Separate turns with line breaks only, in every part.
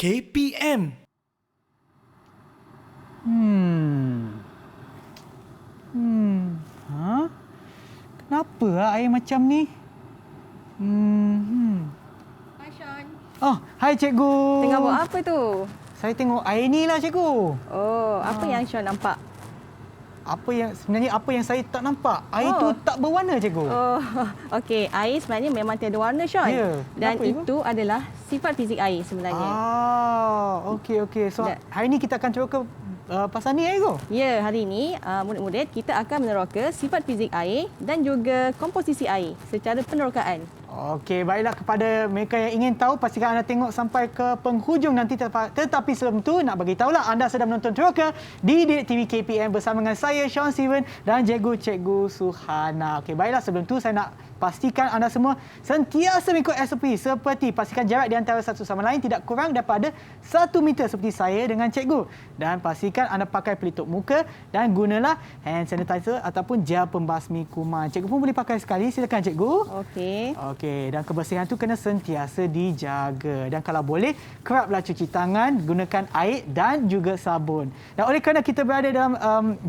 KPM.
Kenapa air macam ni?
Hai Sean.
Oh, hai cikgu.
Tengah buat apa tu?
Saya tengok air ni lah cikgu.
Oh, apa yang Sean nampak?
Sebenarnya apa yang saya tak nampak? Air tu tak berwarna cikgu.
Oh, okey. Air sebenarnya memang tiada warna Sean.
Ya.
Dan
Kenapa, Ibu?
itu adalah sifat fizik air sebenarnya.
Okey. So, hari ni kita akan cuba ke pasal ni cikgu?
Ya, hari ini murid-murid kita akan meneroka sifat fizik air dan juga komposisi air secara penerokaan.
Okey, baiklah kepada mereka yang ingin tahu, pastikan anda tengok sampai ke penghujung nanti. Tetapi sebelum tu, nak bagi tahulah anda sedang menonton Teroka di Didik TV KPM bersama dengan saya, Sean Steven dan Cikgu Suhana. Okey, baiklah sebelum tu saya nak pastikan anda semua sentiasa mengikut SOP seperti pastikan jarak di antara satu sama lain tidak kurang daripada 1 meter seperti saya dengan cikgu. Dan pastikan anda pakai pelitup muka dan gunalah hand sanitizer ataupun gel pembasmi kuman. Cikgu pun boleh pakai sekali. Silakan cikgu. Okey, dan kebersihan tu kena sentiasa dijaga. Dan kalau boleh, keraplah cuci tangan, gunakan air dan juga sabun. Dan oleh kerana kita berada dalam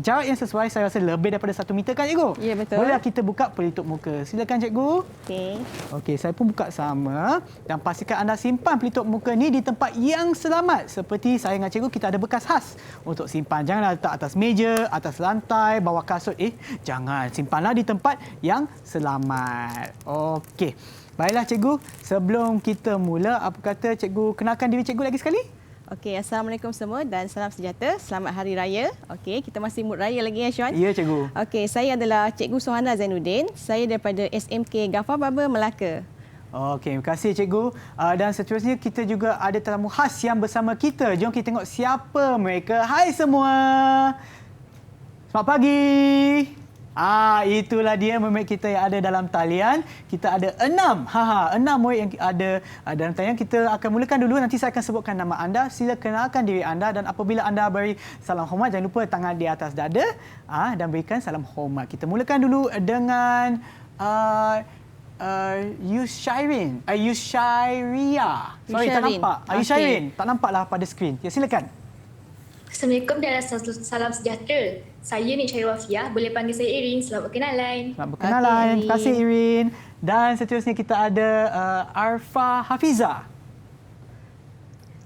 jarak yang sesuai, saya rasa lebih daripada 1 meter kan cikgu?
Ya, betul.
Bolehlah kita buka pelitup muka. Silakan cikgu. Okey, saya pun buka sama. Dan pastikan anda simpan pelitup muka ni di tempat yang selamat. Seperti saya dengan cikgu, kita ada bekas khas untuk simpan. Janganlah letak atas meja, atas lantai, bawah kasut. Jangan. Simpanlah di tempat yang selamat. Okey. Baiklah cikgu, sebelum kita mula, apa kata cikgu kenalkan diri cikgu lagi sekali?
Okey, Assalamualaikum semua dan salam sejahtera. Selamat Hari Raya. Okey, kita masih mood raya lagi ya Sean?
Ya cikgu.
Okey, saya adalah Cikgu Suhana Zainuddin. Saya daripada SMK Ghaffar Baba, Melaka.
Okey, terima kasih cikgu. Dan seterusnya kita juga ada tetamu khas yang bersama kita. Jom kita tengok siapa mereka. Hai semua. Selamat pagi. Itulah dia murid kita yang ada dalam talian. Kita ada 6. 6 murid yang ada dalam talian. Kita akan mulakan dulu. Nanti saya akan sebutkan nama anda. Sila kenalkan diri anda dan apabila anda beri salam hormat, jangan lupa tangan di atas dada dan berikan salam hormat. Kita mulakan dulu dengan Yushairin. Yushairia. Sorry, tak nampak. Yushairin. Tak nampaklah pada skrin. Ya, silakan.
Assalamualaikum dan salam sejahtera. Saya Nik Syahir Wafiah. Boleh panggil saya Irin. Selamat berkenalan.
Selamat berkenalan. Terima kasih Irin. Dan seterusnya kita ada Arfa Hafiza.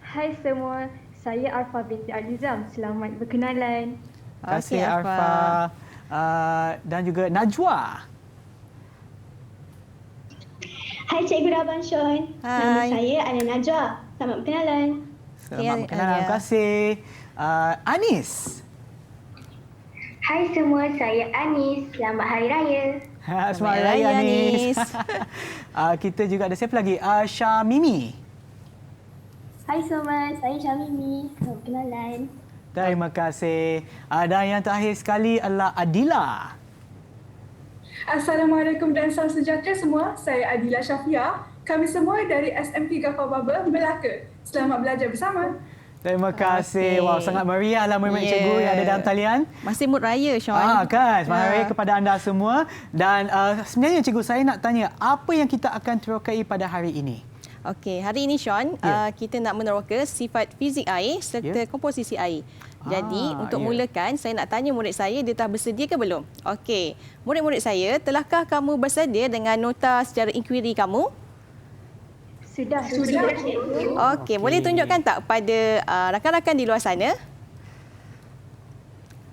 Hai semua. Saya Arfa binti Alizam. Selamat berkenalan.
Terima kasih Arfa. Dan juga Najwa.
Hai Cikgu Rabban Sean. Nama saya Ana Najwa. Selamat berkenalan.
Selamat berkenalan. Terima kasih. Anis.
Hai semua, saya Anis. Selamat Hari Raya.
Selamat Hari Raya Anis. Kita juga ada siapa lagi? Syamimi.
Hai semua, saya Syamimi. Selamat berkenalan.
Terima kasih. Dan yang terakhir sekali adalah Adila.
Assalamualaikum dan salam sejahtera semua. Saya Adila Syafiah. Kami semua dari SMK Ghaffar Baba, Melaka. Selamat belajar bersama.
Terima kasih. Wow, sangat meriahlah murid-murid cikgu yang ada dalam talian.
Masih mood raya, Sean.
Kan. Selamat raya kepada anda semua. Dan sebenarnya cikgu, saya nak tanya, apa yang kita akan terokai pada hari ini?
Okey, hari ini Sean, kita nak meneroka sifat fizik air serta komposisi air. Jadi, untuk mulakan, saya nak tanya murid saya, dia telah bersedia ke belum? Okey, murid-murid saya, telahkah kamu bersedia dengan nota secara inquiry kamu?
Sudah.
Okey, boleh tunjukkan tak pada rakan-rakan di luar sana?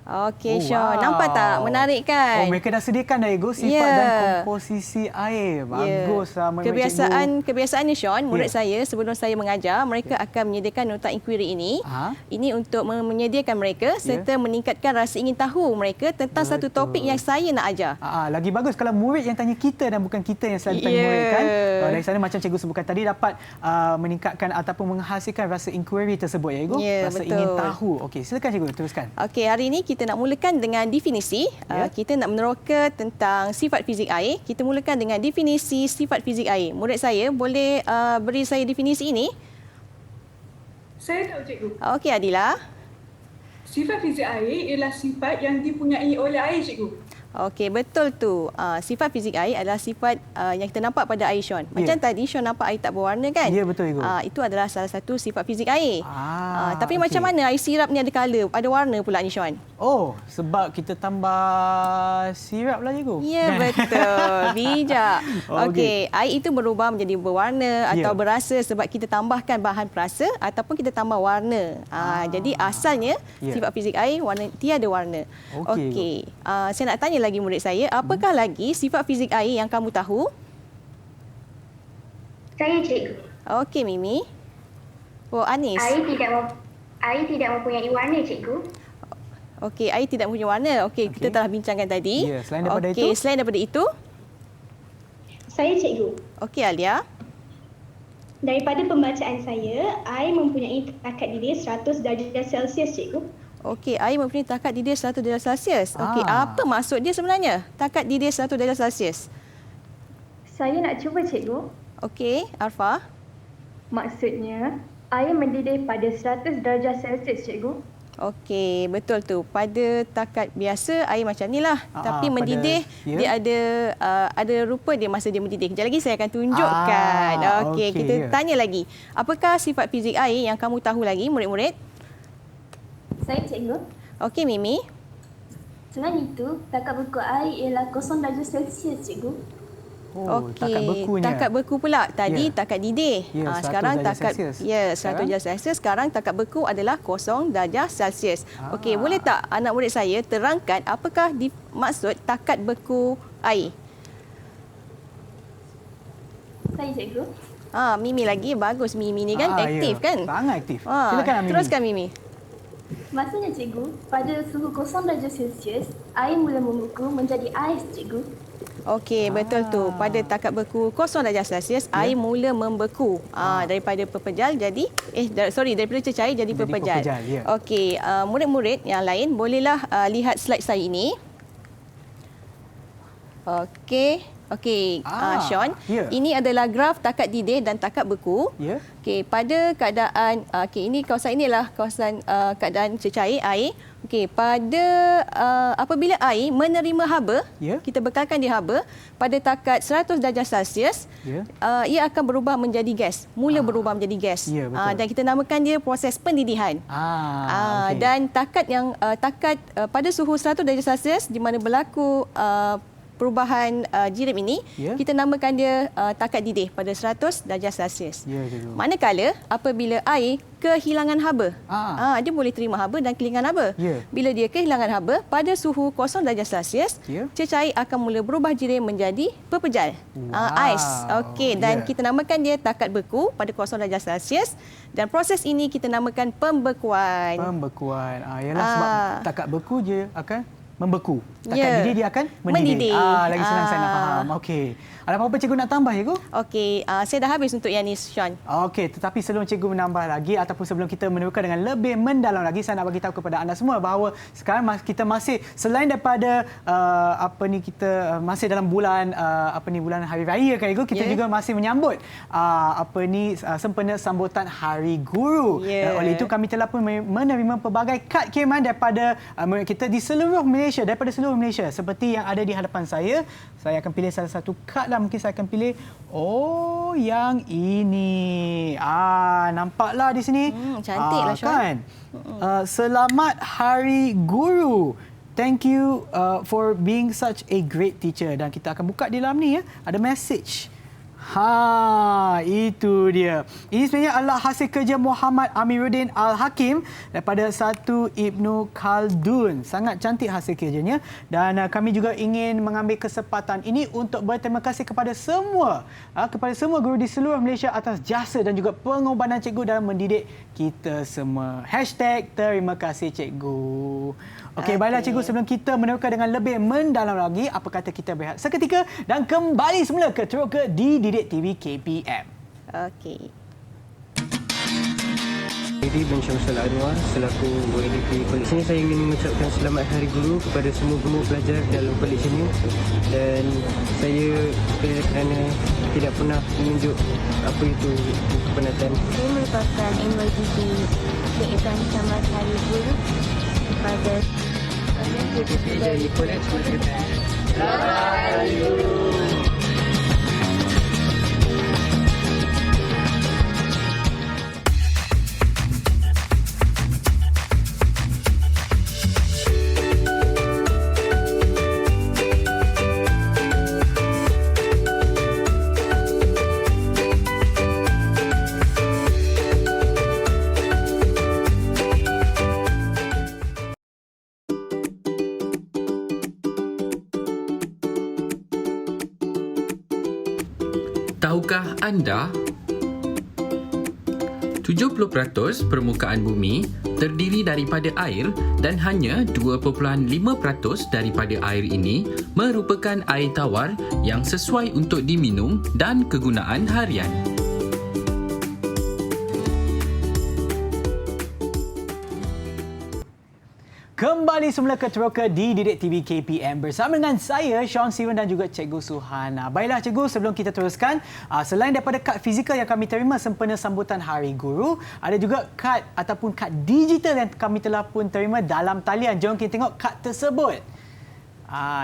Okey, Sean. Nampak tak? Menarik kan?
Mereka dah sediakan dah ego sifat dan komposisi air. Baguslah
Kebiasaannya Sean, murid saya sebelum saya mengajar, mereka akan menyediakan nota inquiry ini. Ini untuk menyediakan mereka serta meningkatkan rasa ingin tahu mereka tentang satu topik yang saya nak ajar.
Lagi bagus kalau murid yang tanya kita dan bukan kita yang selalu tanya murid kan. Dari sana macam cikgu sebutkan tadi dapat meningkatkan ataupun menghasilkan rasa inquiry tersebut ya Igu. Rasa ingin tahu. Okey, silakan cikgu teruskan.
Okey, hari ini kita nak mulakan dengan definisi. Kita nak meneroka tentang sifat fizik air. Kita mulakan dengan definisi sifat fizik air. Murid saya boleh beri saya definisi ini?
Saya tahu cikgu.
Okey, Adila.
Sifat fizik air ialah sifat yang dipunyai oleh air cikgu.
Okey, betul tu. Sifat fizik air adalah sifat yang kita nampak pada air, Sean. Macam tadi Sean nampak air tak berwarna kan?
Ya, betul, Ibu.
Itu adalah salah satu sifat fizik air. Tapi
okey.
macam mana air sirap ni ada colour, ada warna pula ni, Sean?
Oh, sebab kita tambah sirap lah, Cikgu.
Ya, betul. Bijak.
Okey.
Okey, air itu berubah menjadi berwarna atau berasa sebab kita tambahkan bahan perasa ataupun kita tambah warna. Jadi asalnya sifat fizik air tiada warna. Okey. Saya nak tanya lagi murid saya, apakah lagi sifat fizik air yang kamu tahu?
Saya cikgu.
Okey, Mimi. Oh, Anis.
Air tidak mempunyai warna, cikgu.
Okey, air tidak mempunyai warna. Okey, kita telah bincangkan tadi.
Ya, selain daripada itu?
Selain daripada itu?
Saya cikgu.
Okey, Alia.
Daripada pembacaan saya, air mempunyai takat didih 100 darjah Celsius, cikgu.
Okey, air mempunyai takat didih 100 darjah Celsius. Okey, apa maksud dia sebenarnya? Takat didih 100 darjah Celsius.
Saya nak cuba, cikgu.
Okey, Arfa.
Maksudnya, air mendidih pada 100 darjah Celsius, cikgu.
Okey, betul tu. Pada takat biasa air macam nilah. Tapi mendidih dia ada rupa dia masa dia mendidih. Kejap lagi saya akan tunjukkan. Okey, kita tanya lagi. Apakah sifat fizik air yang kamu tahu lagi, murid-murid?
Saya cikgu.
Okey, Mimi.
Selain itu, takat beku air ialah 0 darjah Celsius, cikgu.
Okey, takat beku pula. Tadi takat didih. Sekarang takat 100 darjah Celsius. Sekarang takat beku adalah 0 darjah Celsius. Okey, boleh tak anak murid saya terangkan apakah maksud takat beku air?
Saya cikgu.
Mimi lagi. Bagus Mimi ni kan, aktif kan?
Sangat aktif. Silakan Mimi.
Teruskan Mimi.
Maksudnya cikgu, pada suhu 0 darjah Celsius, air mula membeku menjadi ais, cikgu.
Okey, betul tu. Pada takat beku 0 darjah Celsius, air mula membeku. Daripada pepejal jadi daripada cecair jadi pepejal. Okey, murid-murid yang lain bolehlah lihat slide saya ini. Okey, Sean. Ini adalah graf takat didih dan takat beku. Okey, pada keadaan ini kawasan inilah kawasan keadaan cecair air. Okey, pada apabila air menerima haba, kita bekalkan dia haba pada takat 100 darjah Celsius, ia akan berubah menjadi gas. Mula berubah menjadi gas. Dan kita namakan dia proses pendidihan. Dan takat pada suhu 100 darjah Celsius di mana berlaku perubahan jirim ini, kita namakan dia takat didih pada 100 darjah Celsius. Manakala apabila air kehilangan haba, dia boleh terima haba dan kehilangan haba. Bila dia kehilangan haba pada suhu 0 darjah Celsius, cecair akan mula berubah jirim menjadi pepejal. Ais. Okey, dan kita namakan dia takat beku pada 0 darjah Celsius, dan proses ini kita namakan pembekuan.
Ialah sebab takat beku je akan membeku. Takat didih dia akan mendidih. Lagi senang saya nak faham. Okey. Ada apa-apa cikgu nak tambah, cikgu?
Okey, saya dah habis untuk yang ni, Sean.
Okey, tetapi sebelum cikgu menambah lagi ataupun sebelum kita menemukan dengan lebih mendalam lagi, saya nak bagi tahu kepada anda semua bahawa sekarang kita masih selain daripada kita masih dalam bulan bulan Hari Raya kan, cikgu, kita juga masih menyambut sempena sambutan Hari Guru. Dan oleh itu kami telah pun menerima pelbagai kad khidmat daripada kita di seluruh Malaysia, seperti yang ada di hadapan saya. Saya akan pilih salah satu kad lah. Mungkin saya akan pilih yang ini. Nampaklah di sini.
Cantiklah, Sean.
Selamat Hari Guru. Thank you for being such a great teacher. Dan kita akan buka di dalam ni ada message. Itu dia. Ini sebenarnya adalah hasil kerja Muhammad Amiruddin Al-Hakim daripada satu Ibnu Khaldun. Sangat cantik hasil kerjanya. Dan kami juga ingin mengambil kesempatan ini untuk berterima kasih kepada semua guru di seluruh Malaysia atas jasa dan juga pengorbanan cikgu dalam mendidik kita semua. #terima kasih cikgu. Okey, baiklah cikgu, sebelum kita menemukan dengan lebih mendalam lagi, apa kata kita berehat seketika dan kembali semula ke Teroka di Didik TV KPM.
Okey.
Saya bin Syamsul Anwar selaku OADP kolej ini. Saya ingin mengucapkan selamat Hari Guru kepada semua guru pelajar dalam kolej ini, dan saya kerana tidak pernah menunjuk apa itu kepenatan.
Saya merupakan MYGP mengucapkan selamat Hari Guru kepada
dari kolej
Tahukah anda, 70% permukaan bumi terdiri daripada air dan hanya 2.5% daripada air ini merupakan air tawar yang sesuai untuk diminum dan kegunaan harian.
Kembali semula ke Teroka di Didik TV KPM bersama dengan saya, Sean Steven dan juga Cikgu Suhana. Baiklah Cikgu, sebelum kita teruskan, selain daripada kad fizikal yang kami terima sempena sambutan Hari Guru, ada juga kad ataupun kad digital yang kami telah pun terima dalam talian. Jom kita tengok kad tersebut.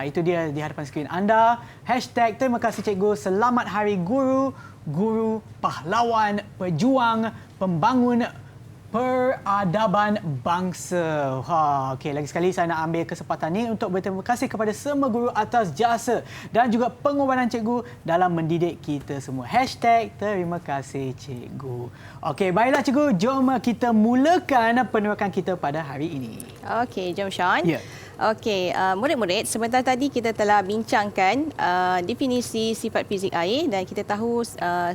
Itu dia di hadapan skrin anda. Hashtag terima kasih Cikgu, selamat Hari Guru, guru, pahlawan, pejuang, pembangun peradaban bangsa. Okey, lagi sekali saya nak ambil kesempatan ini untuk berterima kasih kepada semua guru atas jasa dan juga pengorbanan cikgu dalam mendidik kita semua. Hashtag terima kasih cikgu. Okey, baiklah cikgu, jom kita mulakan penerokan kita pada hari ini.
Okey, jom Sean.
Ya.
Okey, murid-murid, sebentar tadi kita telah bincangkan definisi sifat fizik air dan kita tahu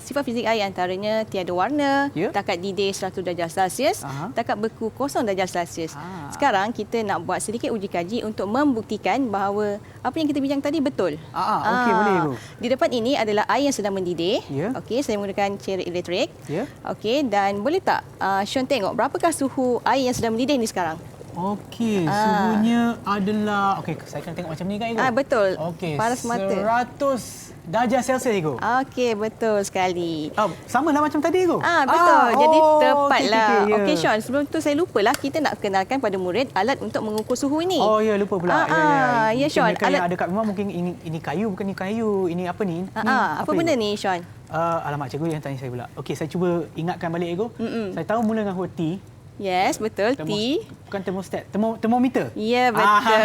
sifat fizik air antaranya tiada warna, takat didih 100 darjah Celsius, takat beku 0 darjah Celsius. Sekarang kita nak buat sedikit uji kaji untuk membuktikan bahawa apa yang kita bincang tadi betul.
Okey, boleh Ibu.
Di depan ini adalah air yang sedang mendidih. Okey, saya menggunakan cairan elektrik. Okey, dan boleh tak Sean tengok berapakah suhu air yang sedang mendidih ni sekarang?
Okey, suhunya adalah... Okey, saya akan tengok macam ni kan, Ibu?
Betul.
Okey,
paras mata.
100 darjah Celsius, Ibu.
Okey, betul sekali.
Sama lah macam tadi, Ibu?
Betul. Jadi tepatlah.
Okay,
Okey, Sean, sebelum tu saya lupalah kita nak kenalkan pada murid alat untuk mengukur suhu ini.
Oh, ya, lupa pula.
Ya, Sean.
Alat yang ada kat rumah mungkin ini kayu, bukan ini kayu. Ini apa ni?
Apa benda ni, Sean?
Alamak, cikgu yang tanya saya pula. Okey, saya cuba ingatkan balik, Ibu. Saya tahu mula dengan huruf T.
Yes, betul. T.
Bukan termostat, termometer.
Ya, betul.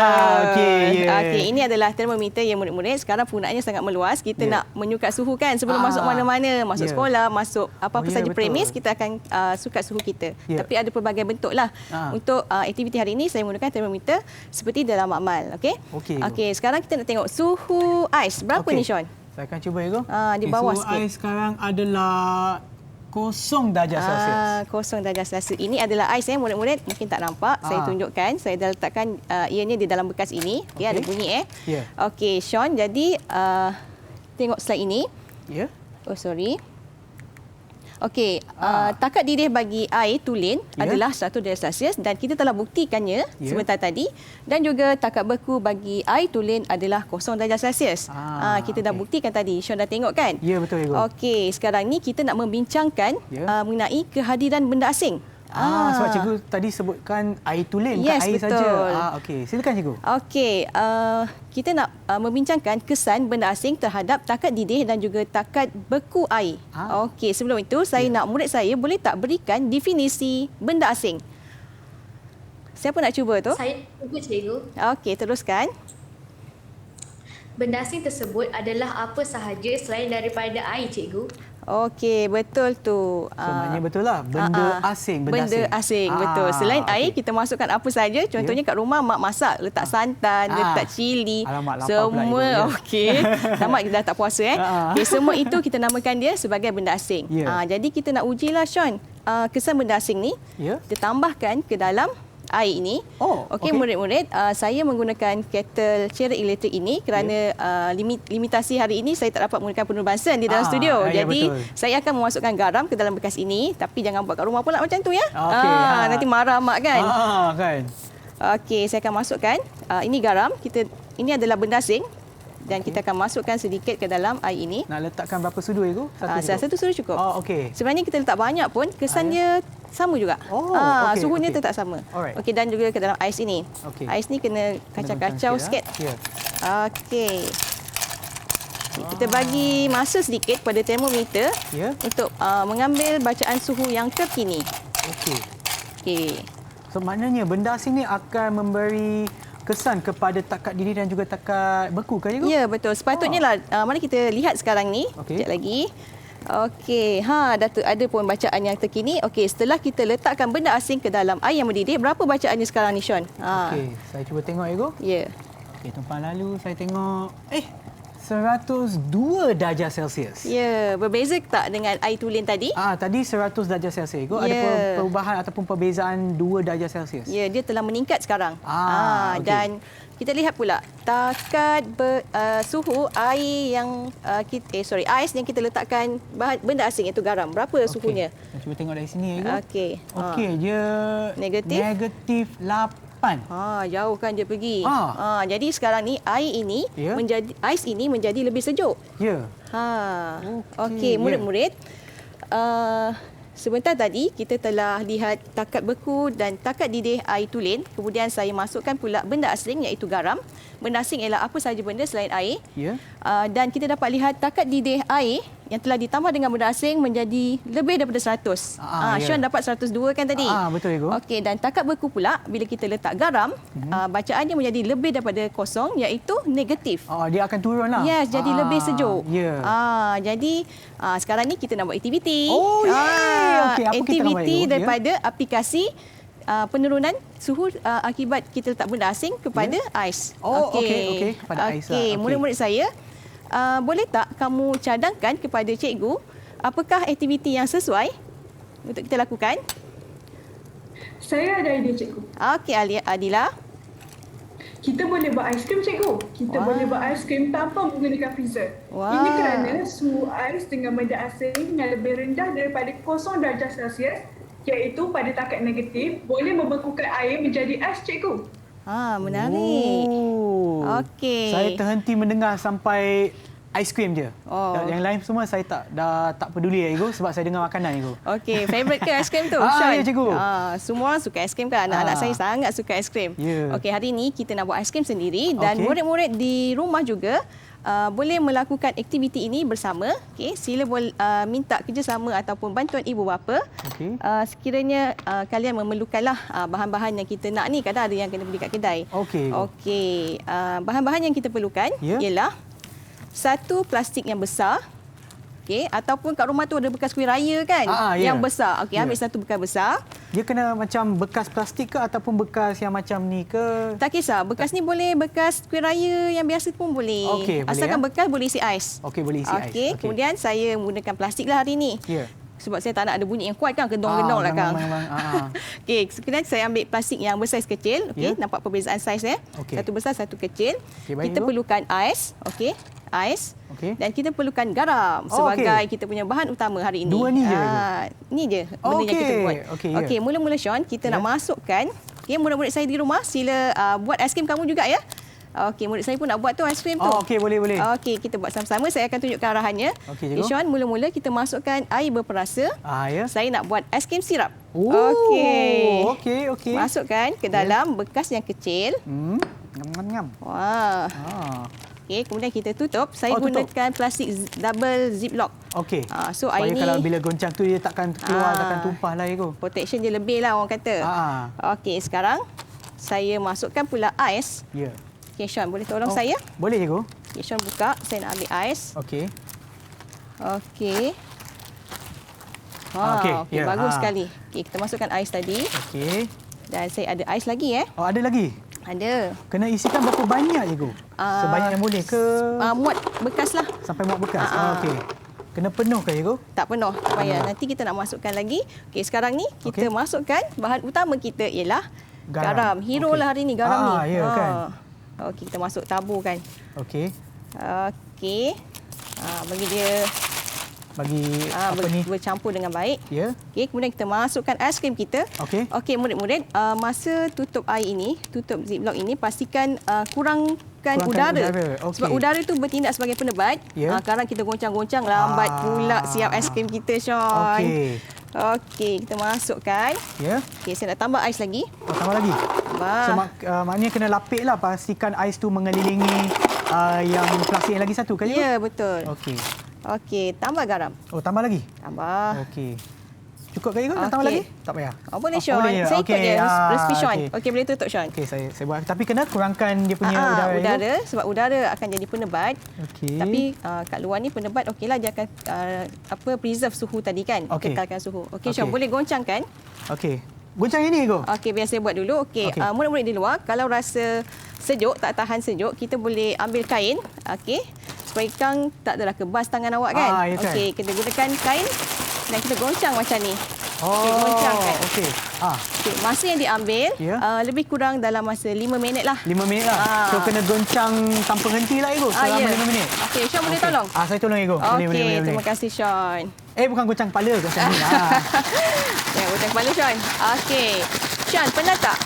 Okey,
ini adalah termometer ya murid-murid. Sekarang penggunaannya sangat meluas. Kita nak menyukat suhu kan sebelum masuk mana-mana, masuk sekolah, masuk apa-apa saja premis, kita akan sukat suhu kita. Tapi ada pelbagai bentuk lah. Untuk aktiviti hari ini saya menggunakan termometer seperti dalam makmal. Okey, sekarang kita nak tengok suhu ais. Berapa ni, Sean?
Saya akan cuba, Ibu.
Di bawah
suhu
sikit.
ais sekarang adalah 0 darjah Celsius.
0 darjah Celsius. Ini adalah ais murid-murid. Mungkin tak nampak. Saya tunjukkan. Saya dah letakkan ianya di dalam bekas ini. Ada bunyi. Okey, Sean. Jadi, tengok slide ini. Oh, sorry. Okey, takat didih bagi air tulen adalah 100 darjah Celsius dan kita telah buktikannya sebentar tadi. Dan juga takat beku bagi air tulen adalah 0 darjah Celsius. Kita dah buktikan tadi. Sean dah tengok kan?
Ya, betul, Ibu.
Okey, sekarang ni kita nak membincangkan mengenai kehadiran benda asing.
Sebab cikgu tadi sebutkan air tulen, bukan air saja. Okey, silakan cikgu.
Okey, kita nak membincangkan kesan benda asing terhadap takat didih dan juga takat beku air. Okey, sebelum itu saya nak murid saya boleh tak berikan definisi benda asing? Siapa nak cuba tu?
Saya cuba, cikgu.
Okey, teruskan.
Benda asing tersebut adalah apa sahaja selain daripada air, cikgu.
Okey, betul tu.
Maknanya betul lah. Benda asing.
Benda asing, betul. Selain air, kita masukkan apa saja. Contohnya kat rumah, mak masak. Letak santan, letak cili.
Alamak,
semua. Okey. Tamat dah tak puasa. Okay, semua itu kita namakan dia sebagai benda asing. Jadi kita nak ujilah, Sean. Kesan benda asing ni, kita tambahkan ke dalam air ini. Okey, murid-murid, saya menggunakan kettle cairan elektrik ini kerana limitasi hari ini saya tak dapat menggunakan penuh bansen di dalam studio. Jadi saya akan memasukkan garam ke dalam bekas ini, tapi jangan buat kat rumah pula macam tu ya. Nanti marah mak kan. Okey, saya akan masukkan ini garam. Ini adalah benda asing. Dan kita akan masukkan sedikit ke dalam air ini.
Nak letakkan berapa sudu, Ibu?
Satu sudu cukup.
Okey.
Sebenarnya kita letak banyak pun kesan dia sama juga. Suhunya tetap sama. Okey, dan juga ke dalam ais ini. Ais ni kena kacau-kacau sikit. Okey. Kita bagi masa sedikit pada termometer untuk mengambil bacaan suhu yang terkini.
Okey.
Okey.
So maknanya benda asing ni akan memberi kesan kepada takat diri dan juga takat beku kan cikgu?
Ya, betul. Sepatutnya lah. Mari kita lihat sekarang ni. Sekejap lagi. Okey, ada pun bacaan yang terkini. Okey, setelah kita letakkan benda asing ke dalam air yang mendidih, berapa bacaannya sekarang ni, Sean?
Okey, saya cuba tengok cikgu.
Ya.
Okey, tumpang lalu saya tengok 102 darjah Celsius.
Ya, berbeza tak dengan air tulen tadi?
Tadi 100 darjah Celsius. Ada perubahan ataupun perbezaan 2 darjah Celsius.
Ya, dia telah meningkat sekarang.
Okay.
Dan kita lihat pula takat suhu air yang ais yang kita letakkan benda asing iaitu garam. Berapa suhunya?
Kita cuba tengok dari sini ya.
Okey.
Okey, dia negatif 8.
Jauh kan dia pergi. Jadi sekarang ni ais ini menjadi lebih sejuk.
Ya.
Okey, murid-murid. Sebentar tadi kita telah lihat takat beku dan takat didih air tulen. Kemudian saya masukkan pula benda asing iaitu garam. Benda asing ialah apa sahaja benda selain air. Dan kita dapat lihat takat didih air yang telah ditambah dengan benda asing menjadi lebih daripada 100. Sean dapat 102 kan tadi?
Betul, Ibu.
Okey, dan takat beku pula bila kita letak garam, bacaannya menjadi lebih daripada kosong iaitu negatif.
Dia akan turun lah.
Yes, jadi lebih sejuk. Jadi sekarang ni kita nak buat aktiviti. Aktiviti daripada aplikasi penurunan suhu akibat kita letak benda asing kepada ais.
Okey. Pada ais lah.
Murid-murid saya, boleh tak kamu cadangkan kepada cikgu apakah aktiviti yang sesuai untuk kita lakukan?
Saya ada idea, cikgu.
Okey, Adila.
Kita boleh buat aiskrim, cikgu. Kita boleh buat aiskrim tanpa menggunakan freezer. Ini kerana suhu ais dengan benda asing yang lebih rendah daripada 0 darjah Celsius, iaitu pada takat negatif, boleh membekukan air menjadi ais, cikgu.
Menarik. Okey.
Saya terhenti mendengar sampai aiskrim je. Yang lain semua saya tak peduli cikgu sebab saya dengar makanan cikgu.
Okey, favorite ke aiskrim tu?
Ya cikgu.
Semua orang suka aiskrim kan? Anak-anak saya sangat suka aiskrim. Okey, hari ini kita nak buat aiskrim sendiri dan murid-murid di rumah juga boleh melakukan aktiviti ini bersama. Okey, sila minta kerjasama ataupun bantuan ibu bapa. Sekiranya kalian memerlukanlah bahan-bahan yang kita nak ni, kadang ada yang kena beli kat kedai. Okey, bahan-bahan yang kita perlukan ialah satu plastik yang besar. Okey, ataupun kat rumah tu ada bekas kuih raya kan? Yang besar. Okey, ambil satu bekas besar.
Dia kena macam bekas plastik ke ataupun bekas yang macam ni ke?
Tak kisah. Bekas ni boleh bekas kuih raya yang biasa pun boleh. Asalkan bekas boleh isi ais.
Okey, boleh isi ais.
Okey, kemudian saya menggunakan plastik lah hari ni. Sebab saya tak nak ada bunyi yang kuat kan, gendong-gendong lah kan. Okey, kemudian saya ambil plastik yang bersaiz kecil. Okey, nampak perbezaan saiz ya. Satu besar, satu kecil. Kita perlukan ais. Okey, ais. Dan kita perlukan garam sebagai kita punya bahan utama hari ini.
Dua ni je.
Ni je benda yang kita buat. Okey, mula-mula Sean, kita nak masukkan. Okey, murid-murid saya di rumah sila buat aiskrim kamu juga ya. Okey, murid saya pun nak buat tu aiskrim tu.
Okey, boleh.
Okey, kita buat sama-sama. Saya akan tunjukkan arahannya.
Okey,
Sean, mula-mula kita masukkan air berperasa. Saya nak buat aiskrim sirap.
Okey.
Masukkan ke dalam bekas yang kecil.
Ngam.
Wah. Okey, kemudian kita tutup. Saya gunakan plastik double ziplock.
Okey.
So air ni
kalau bila goncang tu dia takkan keluar, takkan tumpah lah tu.
Protection dia lebih lah orang kata. Okey, sekarang saya masukkan pula ais. Okey, Sean, boleh tolong saya?
Boleh, cikgu.
Okey, Sean buka. Saya nak ambil ais.
Okey.
Bagus sekali. Okey, kita masukkan ais tadi.
Okey.
Dan saya ada ais lagi
ada lagi?
Ada.
Kena isikan berapa banyak, cikgu? Sebanyak yang boleh ke?
Muat bekas lah.
Sampai muat bekas? Okey. Kena penuh ke, cikgu?
Tak penuh. Tak payah. Nanti kita nak masukkan lagi. Okey, sekarang ni kita masukkan bahan utama kita ialah garam. Hero lah hari ni garam ni.
Kan?
Okey, kita masuk taburkan.
Okey.
Bagi dia bercampur dengan baik. Okey, kemudian kita masukkan aiskrim kita. Okey, murid-murid, masa tutup air ini, tutup ziplock ini, pastikan kurangkan udara. Sebab udara itu bertindak sebagai penebat. Sekarang kita goncang-goncang, lambat pula siap aiskrim kita, Sean. Okey, kita masukkan. Okey, saya nak tambah ais lagi.
Tambah lagi? So, maknanya kena lapik lah. Pastikan ais tu mengelilingi yang plastik yang lagi satu kan?
Ya, betul.
Okey.
Okey, tambah garam.
Oh, tambah lagi?
Tambah.
Okey. Cukup ke Cikgu? Nak tambah lagi? Tak payah.
Boleh Sean. Saya ikut je resipi Sean. Okey, boleh tutup Sean.
Okey, saya buat. Tapi kena kurangkan dia punya
udara sebab udara akan jadi penebat.
Okey.
Tapi kat luar ni penebat okeylah, dia akan preserve suhu tadi kan. Kekalkan suhu. Okey Sean, boleh goncangkan?
Okey. Goncang ini Cikgu?
Okey, biar saya buat dulu. Okey, murid-murid di luar kalau rasa sejuk, tak tahan sejuk, kita boleh ambil kain, okey. Supaya kang tak adalah kebas tangan awak kan. Okey, kita gunakan kain dan kita goncang macam ni.
Okey,
goncangkan.
Okey.
Okey, masa yang diambil lebih kurang dalam masa 5 minit lah.
5 minit lah. So kena goncang tanpa henti lah Cikgu selama 5 minit.
Okey, Sean boleh tolong?
Saya tolong Cikgu.
Okey, terima kasih Sean.
Bukan goncang kepala, goncang ni.
Ya, goncang kepala Sean. Okey. Sean, pernah tak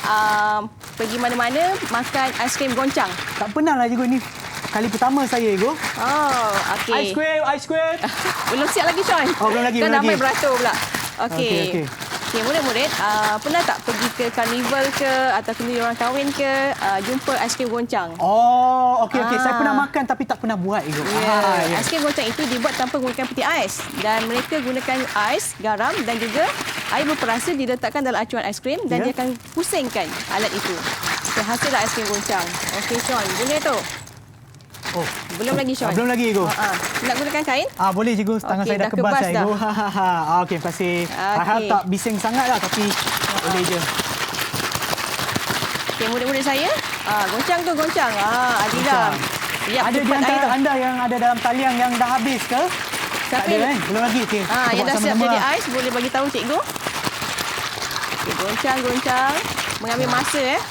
pergi mana-mana makan aiskrim goncang?
Tak pernah lah Cikgu, ni kali pertama saya Cikgu.
Okey.
Aiskrim.
Belum siap lagi Sean.
Belum lagi.
Kan ramai beratur pula. Okey.
Okey,
murid-murid, pernah tak pergi ke karnival ke atau ke orang kahwin ke jumpa aiskrim goncang?
Okey. Saya pernah makan tapi tak pernah buat Cikgu.
Aiskrim goncang itu dibuat tanpa menggunakan peti ais dan mereka gunakan ais, garam dan juga air berperasa diletakkan dalam acuan aiskrim dan dia akan pusingkan alat itu. Hasillah aiskrim goncang. Okey Sean, boleh tu? Belum lagi Sean.
Belum lagi Cikgu.
Nak gunakan kain?
Boleh Cikgu. Tangan saya dah kebas dah Cikgu. Okey, terima kasih. Harap tak bising sangatlah tapi boleh je.
Okey, murid-murid saya. Goncang tu goncang. Adilah.
Ada di antara anda yang ada dalam talian yang dah habis ke? Tak ada kan? Belum lagi. Okay.
Yang dah siap jadi ais boleh bagi tahu Cikgu. Okay, goncang. Mengambil masa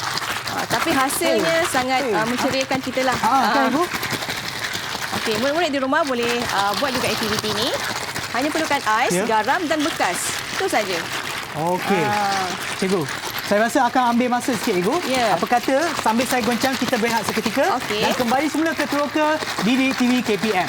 tapi hasilnya sangat menceriakan kita lah.
Kan Ibu?
Okey, murid-murid di rumah boleh buat juga aktiviti ini. Hanya perlukan ais, garam dan bekas. Itu saja.
Okey. Cikgu, saya rasa akan ambil masa sikit Cikgu. Apa kata sambil saya goncang kita berehat seketika dan kembali semula ke Teroka Didik TV KPM.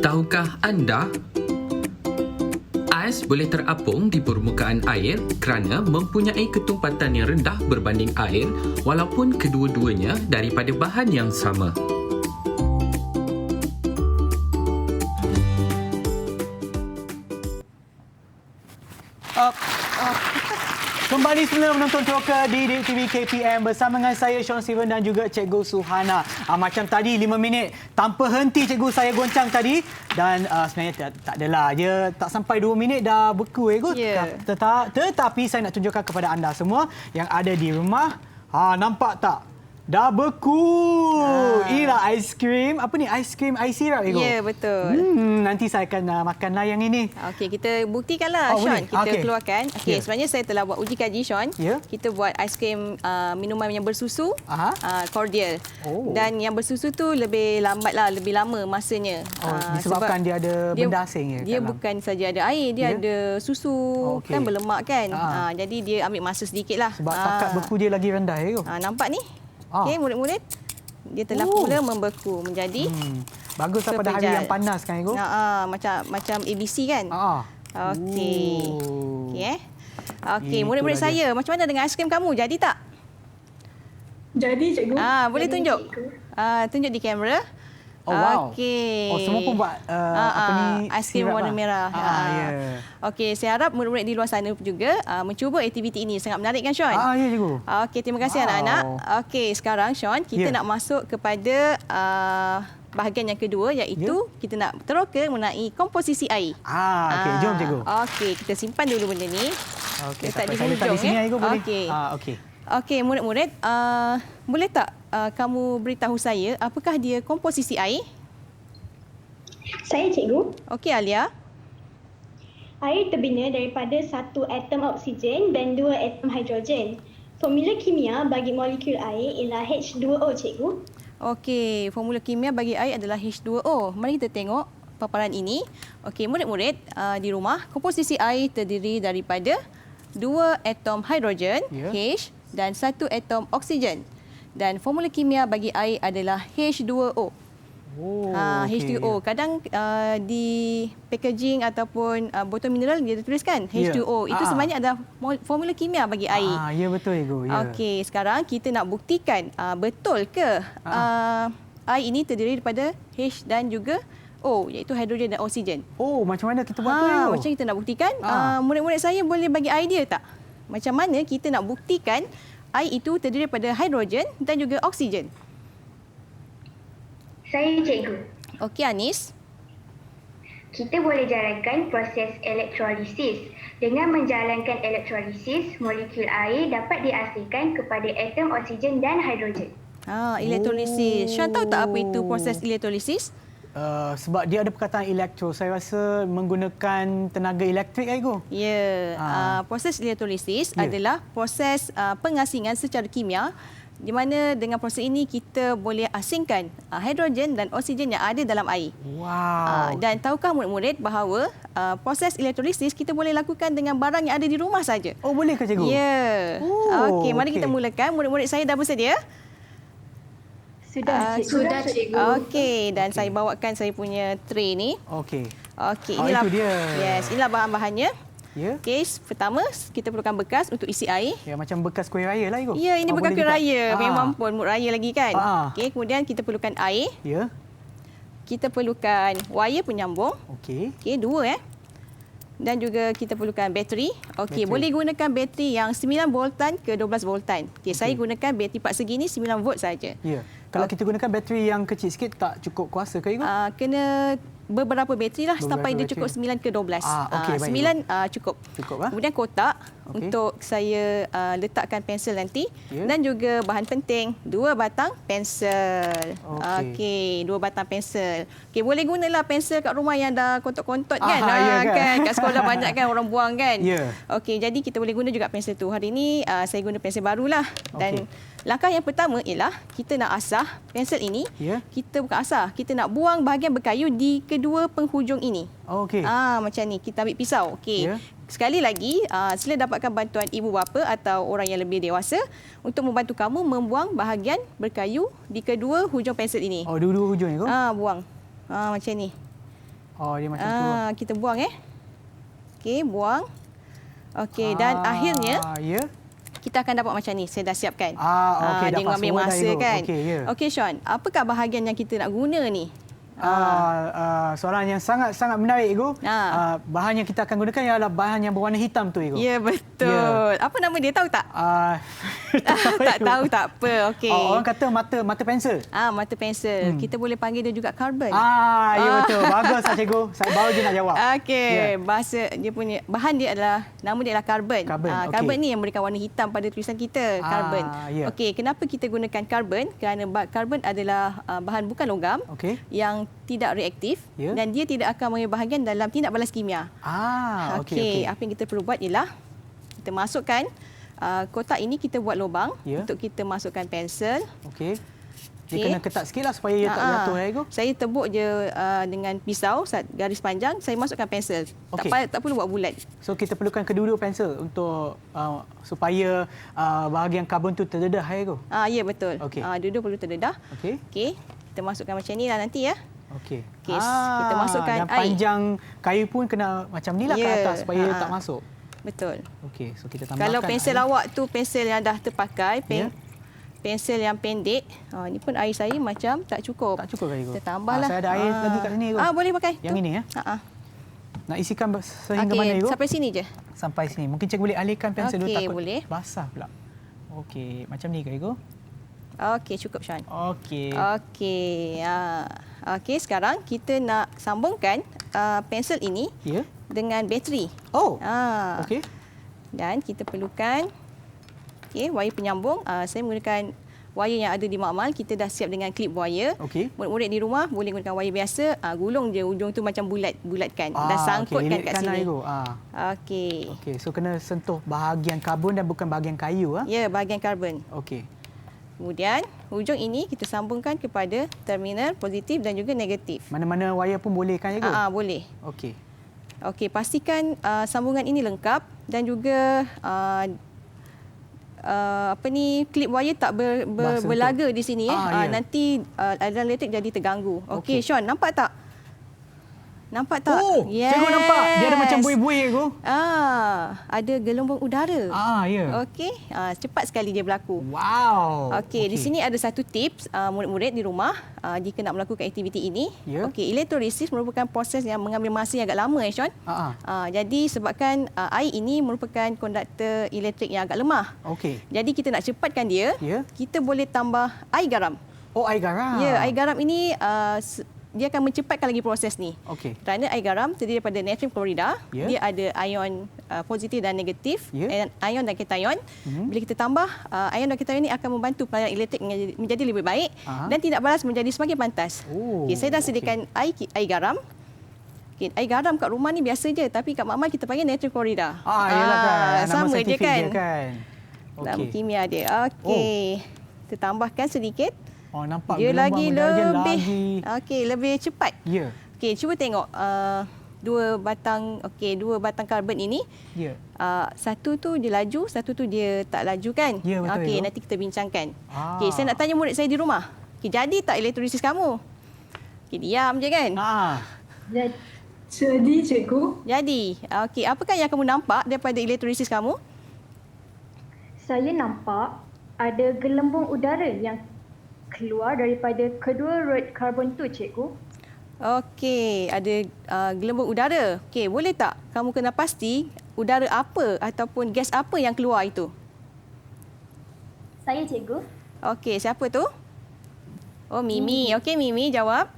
Tahukah anda, ais boleh terapung di permukaan air kerana mempunyai ketumpatan yang rendah berbanding air walaupun kedua-duanya daripada bahan yang sama.
Kembali semula menonton Teroka Didik TV KPM bersama dengan saya Sean Steven dan juga Cikgu Suhana. Macam tadi 5 minit tanpa henti Cikgu saya goncang tadi dan sebenarnya tak adalah. Dia tak sampai 2 minit dah beku Cikgu. Tetapi saya nak tunjukkan kepada anda semua yang ada di rumah. Nampak tak? Dah beku. Inilah aiskrim. Apa ni? Aiskrim ais sirap, Cikgu?
Ya, betul.
Nanti saya akan makanlah yang ini.
Okey, kita buktikanlah, Sean. Kita keluarkan. Okey, sebenarnya saya telah buat uji kaji, Sean. Kita buat aiskrim minuman yang bersusu, cordial. Dan yang bersusu tu lebih lambatlah, lebih lama masanya.
Disebabkan dia ada benda asing.
Dia bukan saja ada air, dia ada susu, kan berlemak kan. Jadi dia ambil masa sedikitlah.
Sebab takat beku dia lagi rendah, Cikgu.
Nampak ni? Okey, murid-murid, dia telah mula membeku menjadi
bagus pada hari yang panas kan, Cikgu?
Macam ABC kan? Okey. Okey, murid-murid saya, macam mana dengan aiskrim kamu? Jadi tak?
Jadi, Cikgu.
Boleh tunjuk? Tunjuk di kamera.
Wow.
Okey.
Semua pun buat
aiskrim warna merah. Okey, saya harap murid-murid di luar sana juga mencuba aktiviti ini. Sangat menarik kan, Sean?
Ya, Cikgu.
Okey, terima kasih anak-anak. Okey, sekarang Sean, kita nak masuk kepada bahagian yang kedua iaitu kita nak teroka mengenai komposisi air.
Okey, jom cikgu.
Okey, kita simpan dulu benda ni.
Okey,
letak di
letak di sini cikgu boleh.
Okey.
Okey.
Okey, murid-murid, boleh tak kamu beritahu saya apakah dia komposisi air?
Saya cikgu.
Okey, Alia.
Air terbina daripada satu atom oksigen dan dua atom hidrogen. Formula kimia bagi molekul air ialah H2O, cikgu.
Okey, formula kimia bagi air adalah H2O. Mari kita tengok paparan ini. Okey, murid-murid di rumah, komposisi air terdiri daripada dua atom hidrogen, H, dan satu atom oksigen. Dan formula kimia bagi air adalah H2O. H2O. Kadang di packaging ataupun botol mineral dia tuliskan H2O. Itu sebenarnya adalah formula kimia bagi air.
Ya, betul cikgu. Ya.
Okey, sekarang kita nak buktikan betul ke air ini terdiri daripada H dan juga O, iaitu hidrogen dan oksigen.
Macam mana kita buat tu cikgu?
Macam kita nak buktikan. Murid-murid saya boleh bagi idea tak? Macam mana kita nak buktikan air itu terdiri daripada hidrogen dan juga oksigen?
Saya cikgu.
Okey, Anis.
Kita boleh jalankan proses elektrolisis. Dengan menjalankan elektrolisis, molekul air dapat diasingkan kepada atom oksigen dan hidrogen.
Elektrolisis. Syan tahu tak apa itu proses elektrolisis?
Sebab dia ada perkataan elektro. Saya rasa menggunakan tenaga elektrik, cikgu.
Ya. Proses elektrolisis adalah proses pengasingan secara kimia di mana dengan proses ini kita boleh asingkan hidrogen dan oksigen yang ada dalam air. Dan tahukah murid-murid bahawa proses elektrolisis kita boleh lakukan dengan barang yang ada di rumah saja?
Boleh ke cikgu?
Ya. Okey, mari kita mulakan. Murid-murid saya dah bersedia?
Sudah, cikgu.
Sudah, cikgu.
Okey, dan saya bawakan saya punya tray ni.
Okey.
Inilah
itu dia.
Yes, inilah bahan-bahannya.
Ya.
Okey, pertama kita perlukan bekas untuk isi air.
Ya, macam bekas kuih raya lah, cikgu.
Ya, ini bekas kuih raya. Memang pun mood raya lagi kan.
Okey,
kemudian kita perlukan air.
Ya.
Kita perlukan wire penyambung.
Okey.
Okey, 2 Dan juga kita perlukan bateri. Okey, boleh gunakan bateri yang 9 voltan ke 12 voltan. Okey, saya gunakan bateri part segi ni 9 volt saja.
Ya. Kalau kita gunakan bateri yang kecil sikit tak cukup kuasa ke, cikgu?
Kena beberapa bateri lah sampai dia cukup 9 ke 12.
Okey,
9 cukup.
Cukup.
Kemudian kotak untuk saya letakkan pensel nanti. Dan juga bahan penting, 2 batang pensel. Okey, 2 batang pensel. Okey, boleh gunalah pensel kat rumah yang dah kontot-kontot kan? Kan? Kat sekolah banyak kan orang buang kan? Okey, jadi kita boleh guna juga pensel tu. Hari ini saya guna pensel barulah. Dan langkah yang pertama ialah kita nak asah pensel ini. Kita bukan asah, kita nak buang bahagian berkayu di kedua penghujung ini. Macam ni, kita ambil pisau. Okey. Sekali lagi, sila dapatkan bantuan ibu bapa atau orang yang lebih dewasa untuk membantu kamu membuang bahagian berkayu di kedua hujung pensel ini.
Dua-dua hujung ni,
buang. Macam ni.
Dia macam tu.
Kita buang Okey, buang. Okey, dan akhirnya kita akan dapat macam ni. Saya dah siapkan. Dia ambil masa kan. Okey, Sean, apakah bahagian yang kita nak guna ni?
Soalan yang sangat-sangat menarik, Igu. Bahan yang kita akan gunakan ialah bahan yang berwarna hitam tu, Igu.
Ya, betul. Apa nama dia, tahu tak? Tak tahu, tak apa. Okey.
Orang kata mata pensel.
Mata pensel. Kita boleh panggil dia juga karbon.
Ya, betul. Bagus, cikgu. Saya baru je nak jawab.
Okey. Bahasa dia punya bahan dia adalah, nama dia adalah karbon. Karbon ni yang memberikan warna hitam pada tulisan kita, karbon. Okey, kenapa kita gunakan karbon? Kerana karbon adalah bahan bukan logam yang tidak reaktif dan dia tidak akan mengambil bahagian dalam tindak balas kimia. Okey. Apa yang kita perlu buat ialah kita masukkan kotak ini, kita buat lubang untuk kita masukkan pensel.
Okey. Dia kena ketat sikitlah supaya dia tak jatuh, Igu.
Saya tebuk je dengan pisau garis panjang, saya masukkan pensel. Tak perlu buat bulat.
So kita perlukan kedua-dua pensel untuk supaya bahagian karbon tu terdedah, Igu.
Ya, betul. Dua-dua perlu terdedah. Okey. Kita masukkan macam ni lah nanti ya.
Okey.
Kita masukkan
dan panjang kayu pun kena macam ni lah ke atas supaya tak masuk.
Betul.
Okey, so kita tambahkan.
Kalau pensel awak tu pensel yang dah terpakai, pensel yang pendek, ni pun air saya macam tak cukup.
Tak cukup, Igu.
Kita tambahlah.
Saya ada air lagi kat sini, Igu.
Boleh pakai.
Yang
tu.
ini ya. Nak isikan sehingga mana, Igu?
Sampai sini je.
Sampai sini. Mungkin cikgu boleh alihkan pensel dulu, takut
boleh.
basah pula. Okey, macam ni ke, Igu?
Okey, cukup, Sean.
Okey.
Okey. Okey, sekarang kita nak sambungkan pensel ini dengan bateri.
Oh. Okey.
Dan kita perlukan wayar penyambung. Saya menggunakan wayar yang ada di makmal. Kita dah siap dengan klip wayar. Murid-murid di rumah boleh gunakan wayar biasa. Gulung je ujung tu macam bulatkan dan sangkutkan kat sini. Okey.
Okey, so kena sentuh bahagian karbon dan bukan bahagian kayu.
Ya, bahagian karbon.
Okey.
Kemudian hujung ini kita sambungkan kepada terminal positif dan juga negatif.
Mana-mana wayar pun boleh kan cikgu?
Boleh.
Okey.
Okey, pastikan sambungan ini lengkap dan juga klip wayar tak berlaga di sini. Nanti aliran elektrik jadi terganggu. Okey, Sean, nampak tak? Nampak tak?
Oh, cikgu nampak. Dia ada macam buih-buih cikgu.
Ada gelombang udara.
Ya.
Okey, cepat sekali dia berlaku.
Wow.
Okey, di sini ada satu tips murid-murid di rumah jika nak melakukan aktiviti ini. Okey, elektrolisis merupakan proses yang mengambil masa yang agak lama, Sean. Jadi sebabkan air ini merupakan konduktor elektrik yang agak lemah.
Okey.
Jadi kita nak cepatkan dia, kita boleh tambah air garam.
Oh, air garam.
Ya, air garam ini dia akan mencepatkan lagi proses ni.
Okey.
Kerana air garam terdiri daripada natrium klorida, dia ada ion positif dan negatif, ion dan kation. Bila kita tambah, ion dan kation ini akan membantu pelayaran elektrik menjadi lebih baik dan tidak balas menjadi semakin pantas. Okey, saya dah sediakan air garam. Okay, air garam kat rumah ni biasa je, tapi kat makmal kita panggil natrium klorida.
Yalah kan.
Sama je kan.
Nama
kimia dia. Okey. Kita tambahkan sedikit.
Nampak
dia lagi
lebih
lebih cepat.
Ya.
Okey, cuba tengok dua batang karbon ini.
Ya.
Satu tu dia laju, satu tu dia tak laju kan?
Ya, betul.
Okey, nanti kita bincangkan. Okey, saya nak tanya murid saya di rumah. Okey, jadi tak elektrolisis kamu? Okey, diam je kan?
Jadi cikgu.
Jadi. Okey, apakah yang kamu nampak daripada elektrolisis kamu?
Saya nampak ada gelembung udara yang keluar daripada kedua rod karbon tu, cikgu.
Okey, ada gelembung udara. Okey, boleh tak kamu kena pasti udara apa ataupun gas apa yang keluar itu?
Saya, cikgu.
Okey, siapa tu? Oh, Mimi. Okey, Mimi jawab.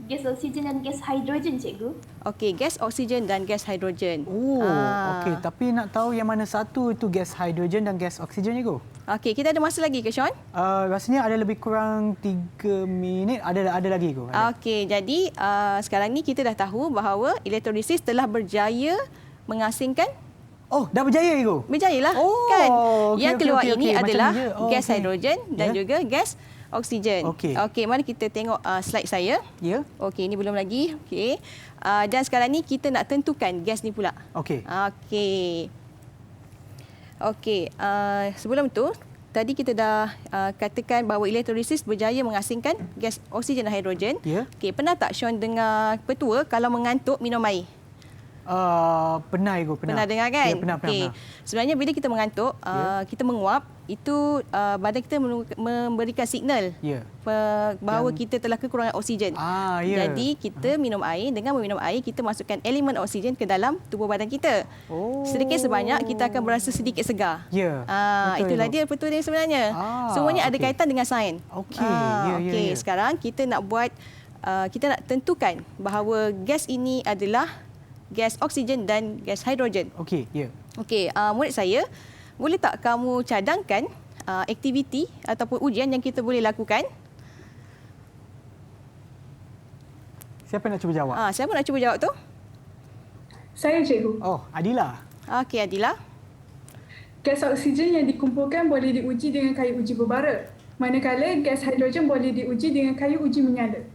Gas oksigen dan gas hidrogen, cikgu.
Okey, gas oksigen dan gas hidrogen.
Okey, tapi nak tahu yang mana satu itu gas hidrogen dan gas oksigen, cikgu?
Okey, kita ada masa lagi ke, Sean?
Rasanya ada lebih kurang 3 minit. Ada lagi, cikgu.
Okey, jadi sekarang ni kita dah tahu bahawa elektrolisis telah berjaya mengasingkan.
Oh, dah berjaya, cikgu?
Berjayalah, kan? Yang keluar ini adalah gas
okey.
hidrogen dan juga gas oksigen. Okey, mari kita tengok slide saya.
Ya.
Okey, ini belum lagi. Okey. Dan sekarang ni kita nak tentukan gas ni pula.
Okey.
Okey, sebelum tu tadi kita dah katakan bahawa elektrolisis berjaya mengasingkan gas oksigen dan hidrogen. Okey, pernah tak Sean dengar petua kalau mengantuk minum air?
Pernah, Ibu.
Pernah dengar kan?
Ya, pernah.
Sebenarnya bila kita mengantuk, kita menguap, itu badan kita memberikan signal bahawa kita telah kekurangan oksigen. Jadi kita minum air, dengan meminum air kita masukkan elemen oksigen ke dalam tubuh badan kita. Sedikit sebanyak kita akan berasa sedikit segar. Itulah dia petua dia sebenarnya. Semuanya ada kaitan dengan sains. Okey, sekarang kita nak buat kita nak tentukan bahawa gas ini adalah gas oksigen dan gas hidrogen.
Okey,
Okey, murid saya, boleh tak kamu cadangkan aktiviti ataupun ujian yang kita boleh lakukan?
Siapa nak cuba jawab?
Siapa nak cuba jawab tu?
Saya, cikgu.
Oh, Adila.
Okey, Adila.
Gas oksigen yang dikumpulkan boleh diuji dengan kayu uji berbara. Manakala gas hidrogen boleh diuji dengan kayu uji menyala.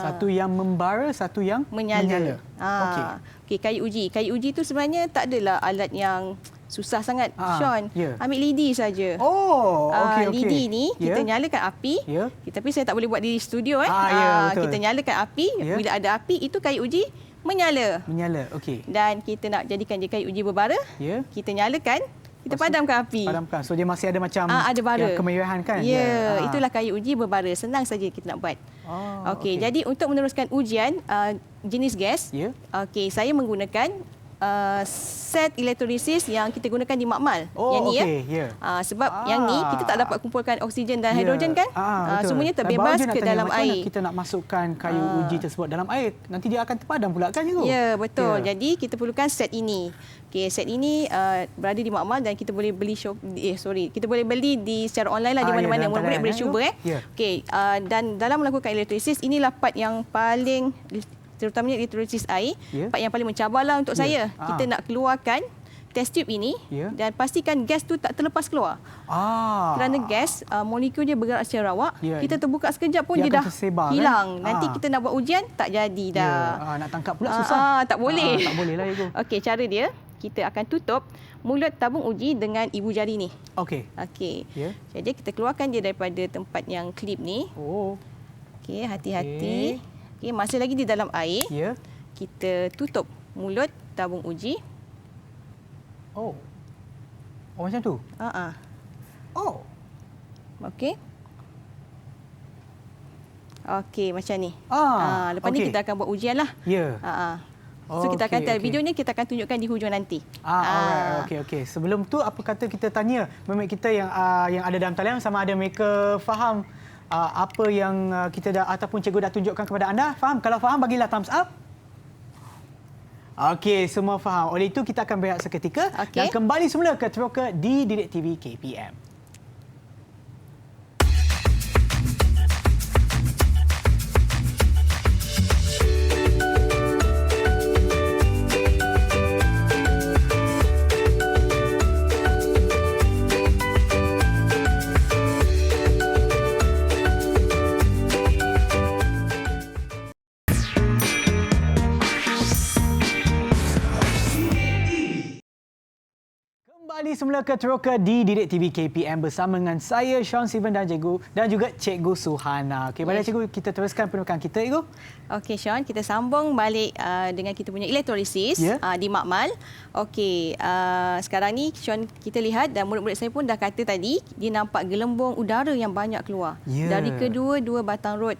Satu yang membara, satu yang menyala.
Okey, kayu uji. Kayu uji tu sebenarnya tak adalah alat yang susah sangat, Sean. Ambil lidi saja. Lidi ni kita nyalakan api. Tapi saya tak boleh buat di studio. Kita nyalakan api. Bila ada api, itu kayu uji menyala.
Okey.
Dan kita nak jadikan dia kayu uji berbara. Kita nyalakan. Kita padamkan api.
So dia masih ada macam
ada bara.
Kemerahan kan?
Itulah kayu uji berbara. Senang saja kita nak buat. Okey, jadi untuk meneruskan ujian jenis gas, okey, saya menggunakan set elektrolisis yang kita gunakan di makmal. Yang ni sebab yang ni kita tak dapat kumpulkan oksigen dan hidrogen kan? Semuanya terbebas ke dalam air.
Kita nak masukkan kayu uji tersebut dalam air, nanti dia akan terpadam pula kan cikgu?
Ya, betul. Jadi kita perlukan set ini. Okey, set ini berada di makmal dan kita boleh beli kita boleh beli secara online lah di mana-mana. Murid-murid boleh cuba Okey, dan dalam melakukan elektrolisis inilah part yang paling, terutamanya elektrolisis air, part yang paling mencabarlah untuk saya. Kita nak keluarkan test tube ini dan pastikan gas tu tak terlepas keluar. Kerana gas, molekul dia bergerak secara rawak, kita terbuka sekejap pun dia dah hilang. Nanti kita nak buat ujian, tak jadi dah.
Nak tangkap pula susah.
Tak boleh.
Tak boleh lah itu.
Okey, cara dia, kita akan tutup mulut tabung uji dengan ibu jari ni.
Okey.
Jadi kita keluarkan dia daripada tempat yang klip ni. Okey, hati-hati. Okey, masih lagi di dalam air. Kita tutup mulut tabung uji.
Oh, macam tu?
Okey. Okey, macam ni. Lepas ni kita akan buat ujian lah. So kita akan videonya kita akan tunjukkan di hujung nanti.
Alright, okey. Sebelum tu apa kata kita tanya memang kita yang ada dalam talian sama ada mereka faham apa yang kita dah ataupun cikgu dah tunjukkan kepada anda. Faham? Kalau faham bagilah thumbs up. Okey, semua faham. Oleh itu kita akan berehat seketika dan kembali semula ke Teroka di Didik TV KPM. Kembali semula ke Teroka di Didik TV KPM bersama dengan saya Sean Steven dan juga Cikgu Suhana. Okey, baiklah cikgu, kita teruskan penukaran kita cikgu.
Okey Sean, kita sambung balik dengan kita punya elektrolisis di makmal. Okey, sekarang ni Sean kita lihat dan murid-murid saya pun dah kata tadi dia nampak gelembung udara yang banyak keluar dari kedua-dua batang rod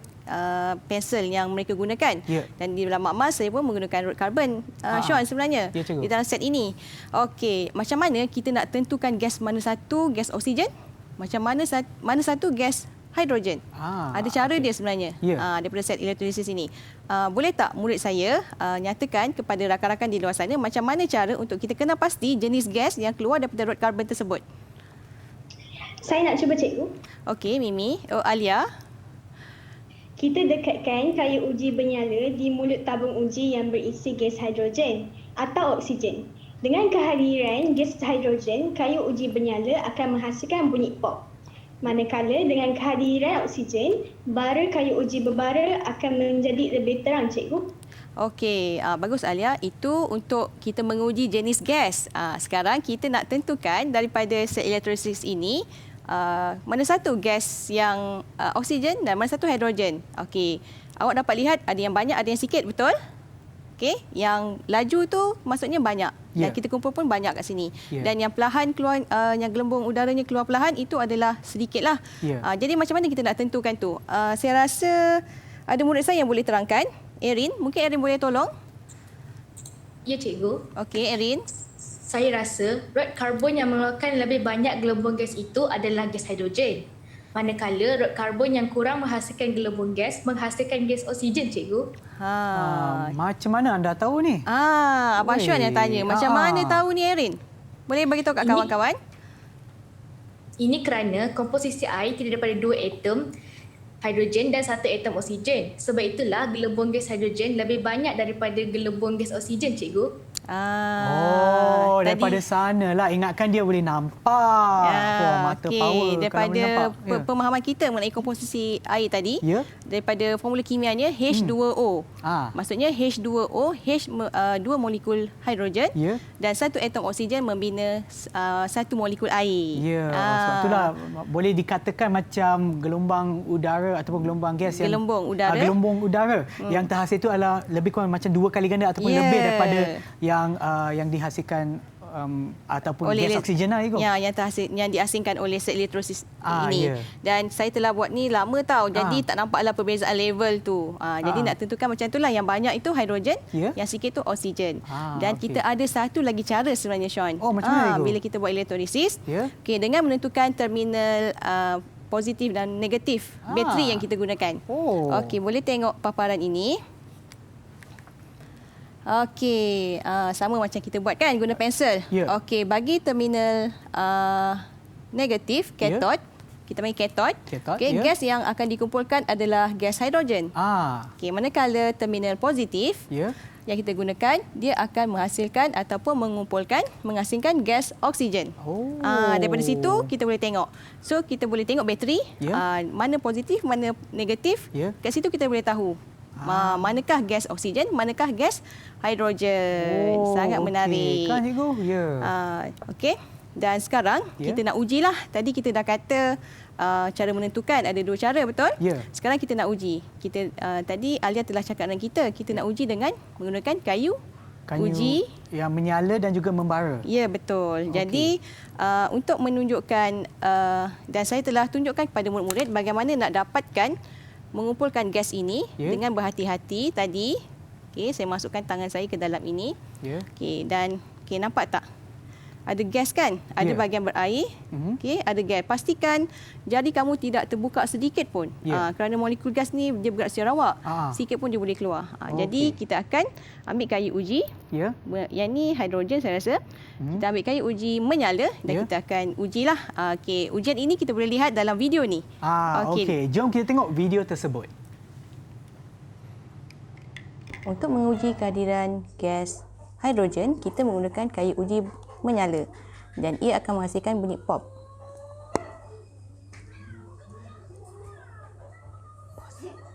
pensel yang mereka gunakan. Dan di dalam makmal saya pun menggunakan rod karbon Sean sebenarnya di dalam set ini. Okey, macam mana kita nak tentukan gas mana satu gas oksigen, macam mana satu gas hidrogen? Ada cara dia sebenarnya daripada set elektrolisis ini. Boleh tak murid saya nyatakan kepada rakan-rakan di luar sana macam mana cara untuk kita kenal pasti jenis gas yang keluar daripada rod karbon tersebut?
Saya nak cuba cikgu.
Okey, Mimi. Alia.
Kita dekatkan kayu uji bernyala di mulut tabung uji yang berisi gas hidrogen atau oksigen. Dengan kehadiran gas hidrogen, kayu uji bernyala akan menghasilkan bunyi pop. Manakala dengan kehadiran oksigen, bara kayu uji berbara akan menjadi lebih terang, cikgu.
Okey, bagus Alia. Itu untuk kita menguji jenis gas. Sekarang kita nak tentukan daripada set elektrolisis ini mana satu gas yang oksigen dan mana satu hidrogen. Okey, awak dapat lihat ada yang banyak, ada yang sikit, betul? Okey, yang laju tu maksudnya banyak dan kita kumpul pun banyak kat sini. Dan yang perlahan keluar, yang gelembung udaranya keluar perlahan itu adalah sedikitlah. Jadi macam mana kita nak tentukan tu? Saya rasa ada murid saya yang boleh terangkan. Erin, mungkin Erin boleh tolong?
Ya, cikgu.
Okey, Erin.
Saya rasa rod karbon yang mengeluarkan lebih banyak gelembung gas itu adalah gas hidrogen. Manakala rod karbon yang kurang menghasilkan gelembung gas menghasilkan gas oksigen, cikgu.
Macam mana anda tahu ni?
Abang Sean yang tanya. Macam mana tahu ni, Erin? Boleh bagi tahu kat kawan-kawan?
Ini kerana komposisi air terdiri daripada 2 atom hidrogen dan 1 atom oksigen. Sebab itulah gelembung gas hidrogen lebih banyak daripada gelembung gas oksigen, cikgu.
Daripada sanalah. Ingatkan dia boleh nampak. Mata power
daripada pemahaman kita mengenai komposisi air tadi, daripada formula kimianya H2O. Maksudnya H2O, H 2 molekul hidrogen dan 1 atom oksigen membina 1 molekul air.
Sebab itulah boleh dikatakan macam gelombang udara ataupun gelombang gas yang gelembung udara yang terhasil itu adalah lebih kurang macam 2 kali ganda ataupun lebih daripada yang dihasilkan ataupun gas oksigen lah, Cikgu.
Yang diasingkan oleh set elektrolisis ini. Dan saya telah buat ni lama tau. Jadi tak nampaklah perbezaan level tu. Jadi nak tentukan macam itulah. Yang banyak itu hidrogen, yang sikit tu oksigen. Dan kita ada satu lagi cara sebenarnya, Sean.
Macam mana, Cikgu?
Bila kita buat elektrolisis, dengan menentukan terminal positif dan negatif bateri yang kita gunakan. Okey, boleh tengok paparan ini. Okey, sama macam kita buat kan, guna pensel. Okey, bagi terminal negatif, katot, kita panggil katot. Okey, gas yang akan dikumpulkan adalah gas hidrogen. Okey, manakala terminal positif, yang kita gunakan, dia akan menghasilkan ataupun mengasingkan gas oksigen. Daripada situ kita boleh tengok. So kita boleh tengok bateri, mana positif, mana negatif. Kat situ kita boleh tahu manakah gas oksigen, manakah gas hidrogen. Sangat menarik.
Kan, Cikgu?
Okey. Dan sekarang kita nak ujilah. Tadi kita dah kata cara menentukan ada dua cara, betul? Sekarang kita nak uji. Tadi Alia telah cakap dengan kita nak uji dengan menggunakan kayu uji
yang menyala dan juga membara.
Ya, betul. Jadi untuk menunjukkan dan saya telah tunjukkan kepada murid-murid bagaimana nak dapatkan mengumpulkan gas ini dengan berhati-hati tadi. Okey, saya masukkan tangan saya ke dalam ini. Okey, dan nampak tak? Ada gas kan? Ada bahagian berair. Okey, ada gas. Pastikan jari kamu tidak terbuka sedikit pun. Kerana molekul gas ni dia bergerak secara rawak. Sikit pun dia boleh keluar. Jadi kita akan ambil kayu uji. Yang ni hidrogen saya rasa. Kita ambil kayu uji menyala dan kita akan ujilah. Okey, ujian ini kita boleh lihat dalam video ni.
Okey, jom kita tengok video tersebut.
Untuk menguji kehadiran gas hidrogen, kita menggunakan kayu uji menyala dan ia akan menghasilkan bunyi pop.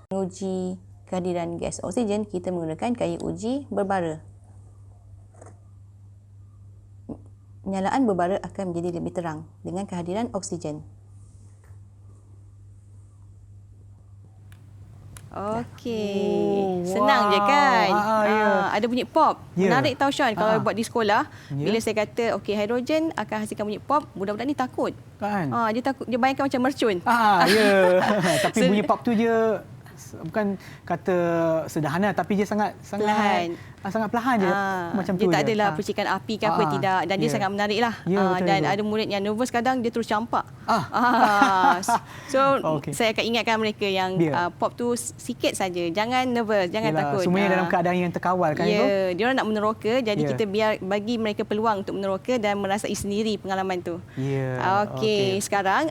Menguji kehadiran gas oksigen, kita menggunakan kayu uji berbara. Penyalaan berbara akan menjadi lebih terang dengan kehadiran oksigen. Okey, senang je kan? Ada bunyi pop. Menarik tau, Sean, kalau buat di sekolah. Bila saya kata okey, hidrogen akan hasilkan bunyi pop, budak-budak ni takut. Dia takut, dia bayangkan macam mercun.
Tapi bunyi pop tu je bukan kata sederhana, tapi dia sangat
perlahan.
Sangat perlahan je. Macam
dia
tu
tak adalah percikan api ke apa, tidak. Dan dia sangat menarik lah. Dan ada murid yang nervous kadang dia terus campak. So saya akan ingatkan mereka yang pop tu sikit saja. Jangan nervous, jangan takut.
Semuanya dalam keadaan yang terkawal kan?
Dia orang nak meneroka, jadi kita biar bagi mereka peluang untuk meneroka dan merasai sendiri pengalaman tu. Okey, sekarang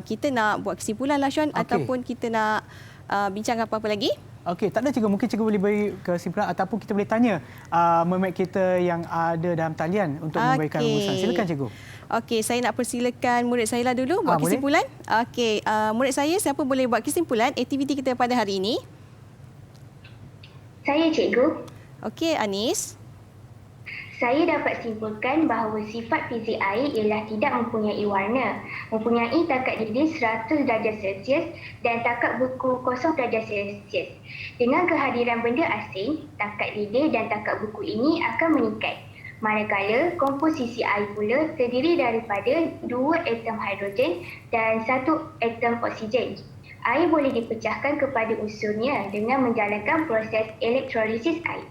kita nak buat kesimpulan lah, Sean, ataupun kita nak bincang apa-apa lagi?
Okey, tak ada, Cikgu. Mungkin Cikgu boleh beri kesimpulan ataupun kita boleh tanya murid kita yang ada dalam talian untuk memberikan rumusan. Silakan, Cikgu.
Okey, saya nak persilakan murid saya lah dulu buat kesimpulan. Okey, murid saya, siapa boleh buat kesimpulan aktiviti kita pada hari ini?
Saya, Cikgu.
Okey, Anis.
Saya dapat simpulkan bahawa sifat fizik air ialah tidak mempunyai warna, mempunyai takat didih 100 darjah Celsius dan takat beku 0 darjah Celsius. Dengan kehadiran benda asing, takat didih dan takat beku ini akan meningkat. Manakala komposisi air pula terdiri daripada 2 atom hidrogen dan 1 atom oksigen. Air boleh dipecahkan kepada unsurnya dengan menjalankan proses elektrolisis air.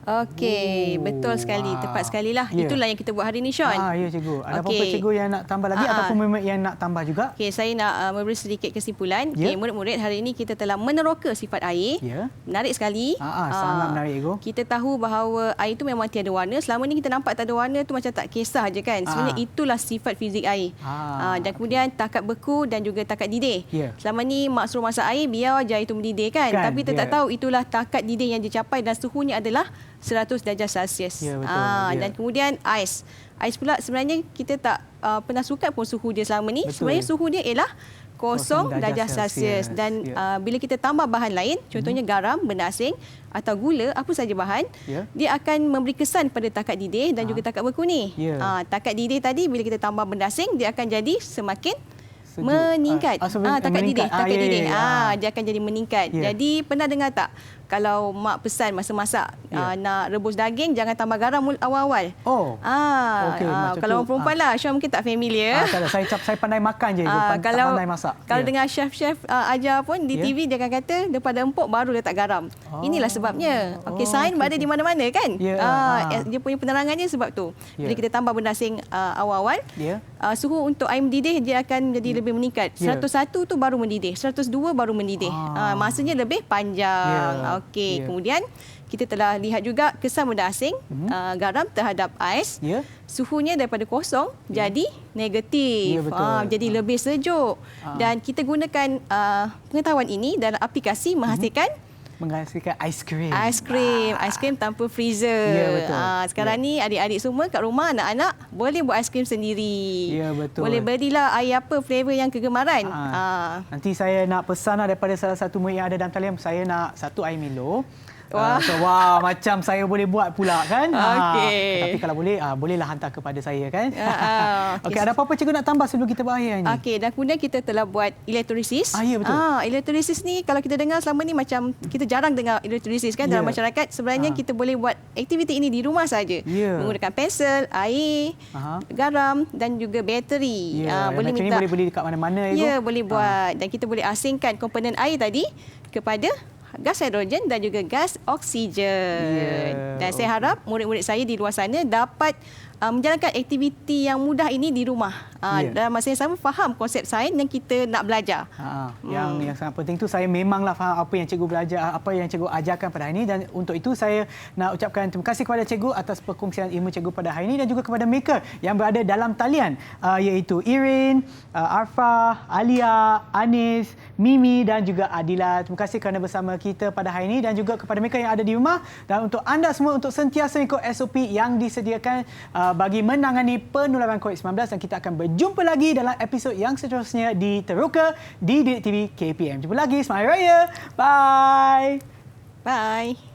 Okey, betul sekali. Tepat sekali lah. Itulah yang kita buat hari ini, Sean.
Ya, Cikgu. Ada apa-apa Cikgu yang nak tambah lagi ataupun murid yang nak tambah juga?
Okey, saya nak memberi sedikit kesimpulan. Okey, murid-murid, hari ini kita telah meneroka sifat air. Menarik sekali.
Sangat menarik, Cikgu.
Kita tahu bahawa air itu memang tiada warna. Selama ni kita nampak tak ada warna tu macam tak kisah je kan. Sebenarnya itulah sifat fizik air. Dan kemudian takat beku dan juga takat didih. Selama ni mak suruh masak air, biar je air itu mendidih kan. Tapi kita tak tahu itulah takat didih yang dicapai dan suhunya adalah 100 darjah Celsius. Dan kemudian ais. Ais pula sebenarnya kita tak pernah suka pun suhu dia selama ni. Sebenarnya suhu dia ialah 0 darjah Celsius. Dan bila kita tambah bahan lain, contohnya garam, benda asing atau gula, apa saja bahan, dia akan memberi kesan pada takat didih dan juga takat beku ni. Takat didih tadi bila kita tambah benda asing, dia akan jadi semakin meningkat. Takat didih, dia akan jadi meningkat. Jadi pernah dengar tak? kalau mak pesan masa masak nak rebus daging, jangan tambah garam awal-awal. Kalau orang perempuan lah, Syah mungkin tak familiar.
Saya pandai makan je, tak pandai masak.
Kalau dengar chef-chef ajar pun di TV, dia akan kata daripada empuk baru letak garam. Inilah sebabnya. Sains berada di mana-mana kan. Dia punya penerangannya sebab tu. Bila kita tambah benda asing awal-awal, suhu untuk air mendidih dia akan jadi lebih meningkat. 101 tu baru mendidih, 102 baru mendidih. Masanya lebih panjang. Okey, kemudian kita telah lihat juga kesan benda asing, garam terhadap ais. Suhunya daripada kosong jadi negatif. Jadi lebih sejuk. Dan kita gunakan pengetahuan ini dalam aplikasi menghasilkan
aiskrim.
Aiskrim tanpa freezer. Sekarang ni adik-adik semua kat rumah, anak-anak boleh buat aiskrim sendiri. Boleh belilah air apa flavor yang kegemaran.
Nanti saya nak pesan daripada salah satu murid yang ada dalam talian, saya nak 1 air Milo. Macam saya boleh buat pula kan. Tapi kalau boleh, bolehlah hantar kepada saya kan. Ada apa-apa cikgu nak tambah sebelum kita berakhir ni?
Dan kemudian kita telah buat elektrolisis.
Betul.
Elektrolisis ni kalau kita dengar selama ni macam kita jarang dengar elektrolisis kan dalam masyarakat. Sebenarnya kita boleh buat aktiviti ini di rumah saja. Menggunakan pensel, air, garam dan juga bateri.
Boleh minta. Boleh beli dekat mana-mana.
Boleh buat. Dan kita boleh asingkan komponen air tadi kepada gas hidrogen dan juga gas oksigen. Dan saya harap murid-murid saya di luar sana dapat menjalankan aktiviti yang mudah ini di rumah. Dalam masa yang sama faham konsep sains yang kita nak belajar.
Yang sangat penting tu, saya memanglah faham apa yang cikgu belajar, apa yang cikgu ajarkan pada hari ini, dan untuk itu saya nak ucapkan terima kasih kepada cikgu atas perkongsian ilmu cikgu pada hari ini, dan juga kepada mereka yang berada dalam talian, iaitu Irin, Arfa, Alia, Anis, Mimi dan juga Adila. Terima kasih kerana bersama kita pada hari ini, dan juga kepada mereka yang ada di rumah, dan untuk anda semua untuk sentiasa ikut SOP yang disediakan bagi menangani penularan COVID-19, dan kita akan berjumpa lagi dalam episod yang seterusnya di Teroka di Didik TV KPM. Jumpa lagi, selamat Hari Raya. Bye.
Bye.